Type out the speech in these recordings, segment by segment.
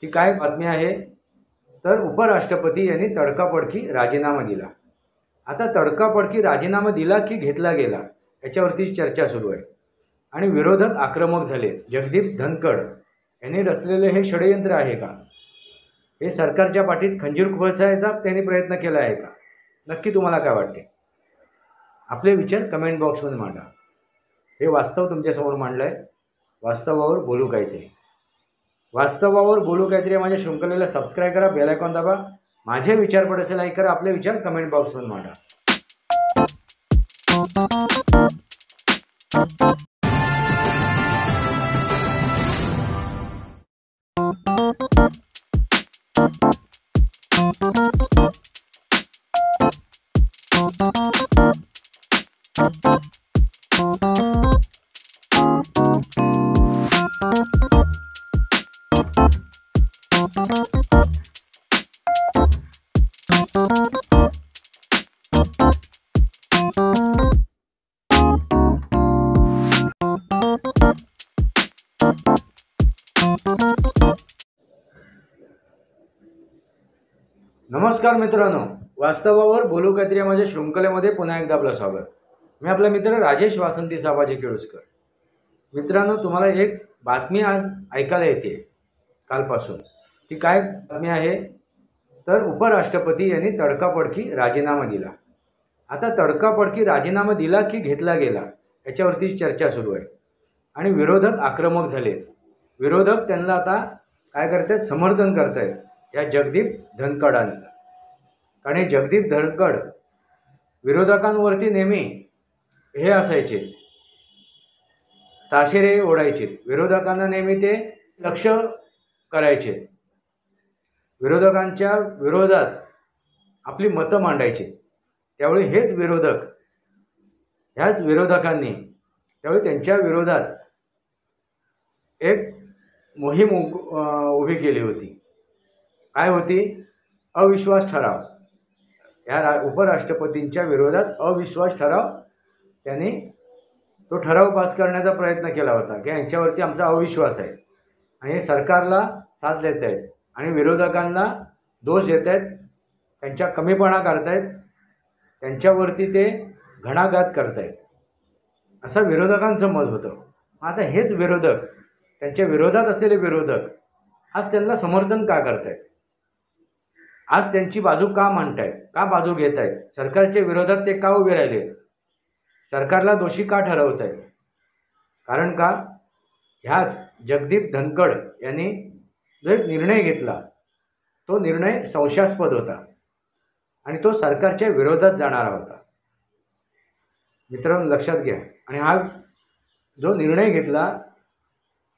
ती काय बातमी आहे तर उपराष्ट्रपती यांनी तडकाफडकी राजीनामा दिला। आता तडकाफडकी राजीनामा दिला की घेतला गेला याच्यावरती चर्चा सुरू आहे आणि विरोधक आक्रमक झाले। जगदीप धनखड यांनी रचलेले हे षडयंत्र आहे का? हे सरकारच्या पाठीत खंजीर खुपसायचा त्यांनी प्रयत्न केला आहे का? नक्की तुम्हाला काय वाटते? आपले विचार कमेंट बॉक्समध्ये मांडा। हे वास्तव तुमच्यासमोर मांडलं आहे। वास्तवावर बोलू काहीतरी। वास्तवावर बोलू काहीतरी माझ्या शृंखलेला सबस्क्राईब करा, बेल आयकॉन दाबा, माझे विचार पडेल लाईक करा, आपले विचार कमेंट बॉक्समध्ये मांडा। नमस्कार मित्रांनो, वास्तवावर बोलू काहीतरी माझ्या शृंखलेमध्ये पुन्हा एकदा आपलं स्वागत। मी आपला मित्र राजेश वासंती साबाजी केळुसकर। मित्रांनो, तुम्हाला एक बातमी आज ऐकायला येते कालपासून। ती काय बातमी आहे तर उपराष्ट्रपती यांनी तडकाफडकी राजीनामा दिला। आता तडकाफडकी राजीनामा दिला की घेतला गेला याच्यावरती चर्चा सुरू आहे आणि विरोधक आक्रमक झाले। विरोधक त्यांना आता काय करतात, समर्थन करतायत या जगदीप धनखडांचं। कारण हे जगदीप धनखड विरोधकांवरती नेहमी हे असायचे, ताशेरे ओढायचे, विरोधकांना नेहमी ते लक्ष करायचे, विरोधकांच्या विरोधात आपली मतं मांडायचे। त्यावेळी ह्याच विरोधकांनी त्यावेळी त्यांच्या विरोधात एक मोहीम उभी केली होती। काय होती? अविश्वास ठराव। या उपराष्ट्रपतींच्या विरोधात अविश्वास ठराव, त्यांनी तो ठराव पास करण्याचा प्रयत्न केला होता की यांच्यावरती आमचा अविश्वास आहे आणि हे सरकारला साथ देत आहेत आणि विरोधकांना दोष देत आहेत, त्यांच्या कमीपणा करतायत, त्यांच्यावरती ते घणाघात करतायत, असं विरोधकांचं मत होतं। आता हेच विरोधक, त्यांच्या विरोधात असलेले विरोधक आज त्यांना समर्थन का करतायत? आज त्यांची बाजू का मांडतायत, का बाजू घेत आहेत? सरकारच्या विरोधात ते का उभे राहिले? सरकारला दोषी का ठरवत आहेत? कारण का ह्याच जगदीप धनखड यांनी जो एक निर्णय घेतला, तो निर्णय संशयास्पद होता आणि तो सरकारच्या विरोधात जाणारा होता। मित्रांनो, लक्षात घ्या। आणि हा जो निर्णय घेतला,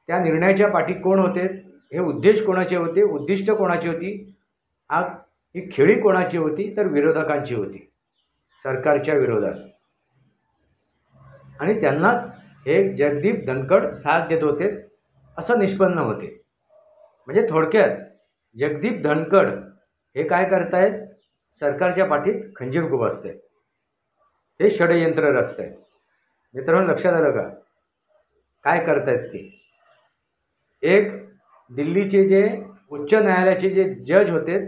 त्या निर्णयाच्या पाठी कोण होते, हे उद्देश कोणाचे होते, उद्दिष्ट कोणाची होती, ही खेळी कोणाची होती तर विरोधकांची होती, सरकारच्या विरोधात। आणि त्यांनाच हे जगदीप धनखड साथ देत होते असं निष्पन्न होते। म्हणजे थोडक्यात जगदीप धनखड हे काय करतायत, सरकारच्या पाठीत खंजीर खुपसतायत, हे षडयंत्र रचतायत। मित्रांनो, लक्षात आलं का काय करतायत ते? एक दिल्लीचे जे उच्च न्यायालयाचे जे जज होते,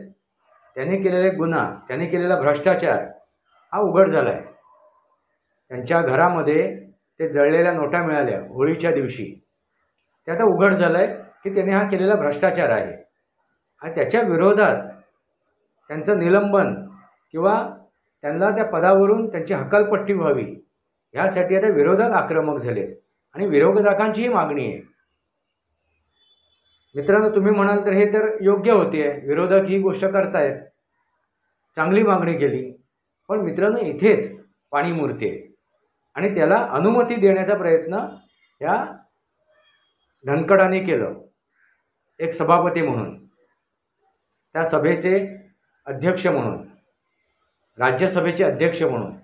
त्यांनी केलेले गुन्हा, त्यांनी केलेला भ्रष्टाचार हा उघड झाला आहे। त्यांच्या घरामध्ये ते जळलेल्या नोटा मिळाल्या होळीच्या दिवशी, ते आता उघड झालं आहे की त्यांनी हा केलेला भ्रष्टाचार आहे आणि त्याच्या विरोधात त्यांचं निलंबन किंवा त्यांना त्या पदावरून त्यांची हकालपट्टी व्हावी, ह्यासाठी आता विरोधक आक्रमक झाले आणि विरोधकांचीही मागणी आहे। मित्रांनो, तुम्ही म्हणाल तर हे तर योग्य होते, विरोधक ही गोष्ट करतायत, चांगली मागणी केली। पण मित्रांनो, इथेच पाणी मुरते आणि त्याला अनुमती देण्याचा प्रयत्न या धनखडांनी केलं। एक सभापती म्हणून, त्या सभेचे अध्यक्ष म्हणून, राज्यसभेचे अध्यक्ष म्हणून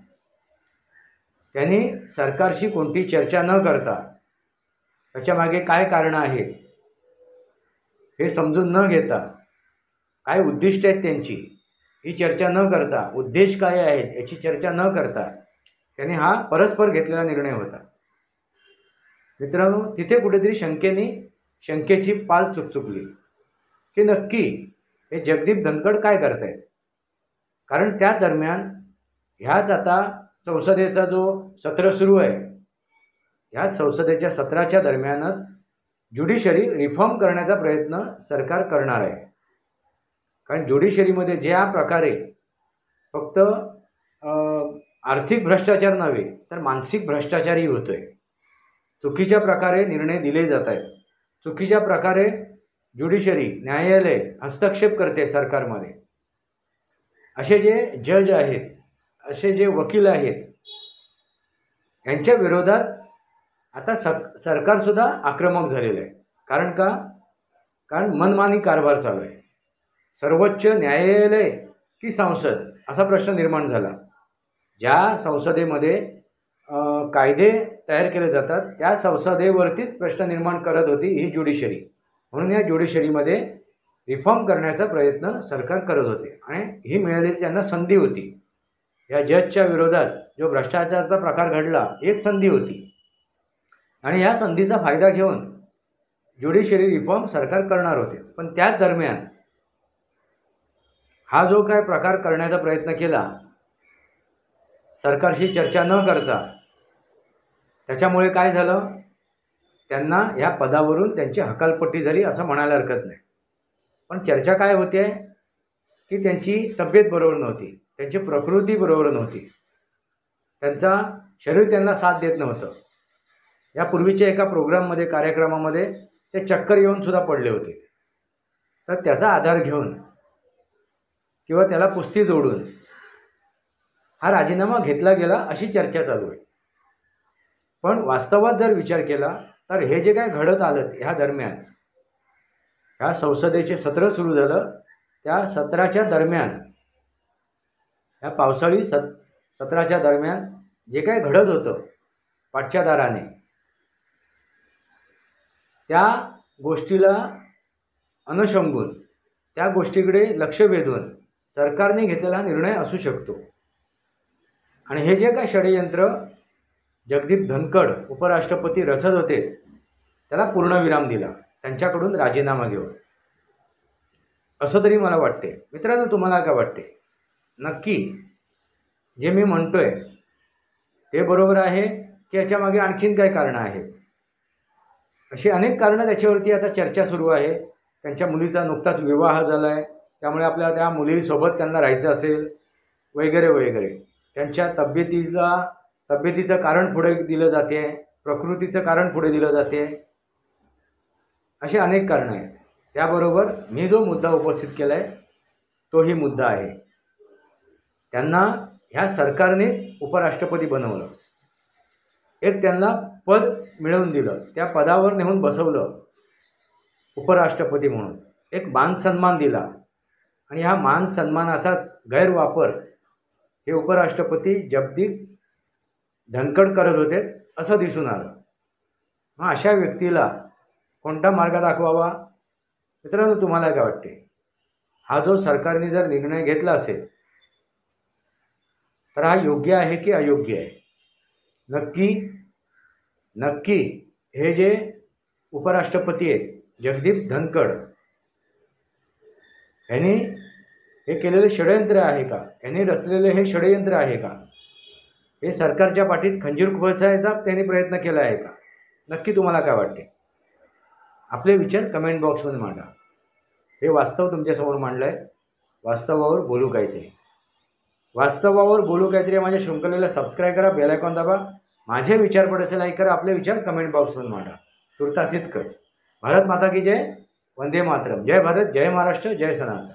त्यांनी सरकारशी कोणती चर्चा न करता, त्याच्या मागे काय कारण आहेत हे समजून न घेता, काय उद्दिष्ट आहेत त्यांची ही चर्चा न करता, उद्देश काय आहेत याची चर्चा न करता त्यांनी हा परस्पर घेतलेला निर्णय होता। मित्रांनो, तिथे कुठेतरी शंकेची पाल चुकचुकली। की नक्की हे जगदीप धनखड काय करतायत. कारण त्या दरम्यान ह्याच आता संसदेचा जो सत्र सुरू आहे, ह्याच संसदेच्या सत्राच्या दरम्यानच ज्युडिशरी रिफॉर्म करण्याचा प्रयत्न सरकार करणार आहे. कारण ज्युडिशरीमध्ये ज्या प्रकारे फक्त आर्थिक भ्रष्टाचार नव्हे तर मानसिक भ्रष्टाचारही होतोय. चुकीच्या प्रकारे निर्णय दिले जात आहेत. चुकीच्या प्रकारे ज्युडिशरी न्यायालय हस्तक्षेप करते सरकारमध्ये. असे जे जज आहेत, असे जे वकील आहेत, यांच्या विरोधात आता सरकारसुद्धा आक्रमक झालेलं आहे. कारण का? कारण मनमानी कारभार चालू आहे. सर्वोच्च न्यायालय की संसद असा प्रश्न निर्माण झाला. ज्या संसदेमध्ये कायदे तयार केले जातात त्या संसदेवरतीच प्रश्न निर्माण करत होती ही ज्युडिशरी. म्हणून या ज्युडिशरीमध्ये रिफॉर्म करण्याचा प्रयत्न सरकार करत होते आणि ही मिळालेली त्यांना संधी होती. या जजच्या विरोधात जो भ्रष्टाचाराचा प्रकार घडला एक संधी होती आणि या संधीचा फायदा घेऊन ज्युडिशरी रिफॉर्म सरकार करणार होते. पण त्याच दरम्यान हा जो काय प्रकार करण्याचा प्रयत्न केला सरकारशी चर्चा न करता, त्याच्यामुळे काय झालं, त्यांना या पदावरून त्यांची हकालपट्टी झाली असं म्हणायला हरकत नाही. पण चर्चा काय होते की त्यांची तब्येत बरोबर नव्हती, त्यांची प्रकृती बरोबर नव्हती, त्यांचा शरीर त्यांना साथ देत नव्हतं. यापूर्वीच्या एका प्रोग्राममध्ये कार्यक्रमामध्ये ते चक्कर येऊन सुद्धा पडले होते. तर त्याचा आधार घेऊन किंवा त्याला पुस्ती जोडून हा राजीनामा घेतला गेला अशी चर्चा चालू आहे. पण वास्तवात जर विचार केला तर हे जे काय घडत आलं ह्या दरम्यान, ह्या संसदेचे सत्र सुरू झालं त्या सत्राच्या दरम्यान, ह्या पावसाळी सत्राच्या दरम्यान जे काय घडत होतं पाठच्या दाराने, त्या गोष्टीला अनुषंगून त्या गोष्टीकडे लक्ष वेधून सरकारने घेतलेला निर्णय असू शकतो. आणि हे जे काय षडयंत्र जगदीप धनखड उपराष्ट्रपती रचत होते त्याला पूर्णविराम दिला त्यांच्याकडून राजीनामा घेऊन, असं तरी मला वाटते. मित्रांनो, तुम्हाला काय वाटते? नक्की जे मी म्हणतोय ते बरोबर आहे की याच्यामागे आणखीन काही कारणं आहेत? अशी अनेक कारणं त्याच्यावरती आता चर्चा सुरू आहे. त्यांच्या मुलीचा नुकताच विवाह झाला आहे, त्यामुळे आपल्या त्या मुलीसोबत त्यांना राहायचं असेल वगैरे वगैरे. त्यांच्या तब्येतीचं कारण पुढे दिलं जाते, प्रकृतीचं कारण पुढे दिलं जाते. असे अनेक कारणं आहेत. त्याबरोबर मी जो मुद्दा उपस्थित केला आहे तोही मुद्दा आहे. त्यांना ह्या सरकारने उपराष्ट्रपती बनवलं, एक त्यांना पद मिळवून दिलं, त्या पदावर नेऊन बसवलं उपराष्ट्रपती म्हणून, एक मान सन्मान दिला आणि ह्या मान सन्मानाचाच गैरवापर हे उपराष्ट्रपती जगदीप धनखड करत होते असं दिसून आलं. मग अशा व्यक्तीला कोणता मार्ग दाखवावा? मित्रांनो, तुम्हाला काय वाटते? हा जो सरकारने जर निर्णय घेतला असेल तर हा योग्य आहे की अयोग्य आहे? नक्की हे जे उपराष्ट्रपती आहेत जगदीप धनखड, यांनी हे केलेले षडयंत्र आहे का? यांनी रचलेले हे षडयंत्र आहे का? हे सरकारच्या पाठीत खंजीर खुपसायचा त्यांनी प्रयत्न केला आहे का? नक्की तुम्हाला काय वाटते? आपले विचार कमेंट बॉक्समध्ये मांडा. हे वास्तव तुमच्यासमोर मांडलं आहे. वास्तवावर बोलू काहीतरी. वास्तवावर बोलू काहीतरी माझ्या शृंखलेला सबस्क्राईब करा, बेल आयकॉन दाबा, माझे विचार पडायचे लाईक करा, आपले विचार कमेंट बॉक्समध्ये मांडा. तुर्तास इतकंच. भारत माता की जय. वंदे मातरम. जय भारत, जय महाराष्ट्र, जय सनातन.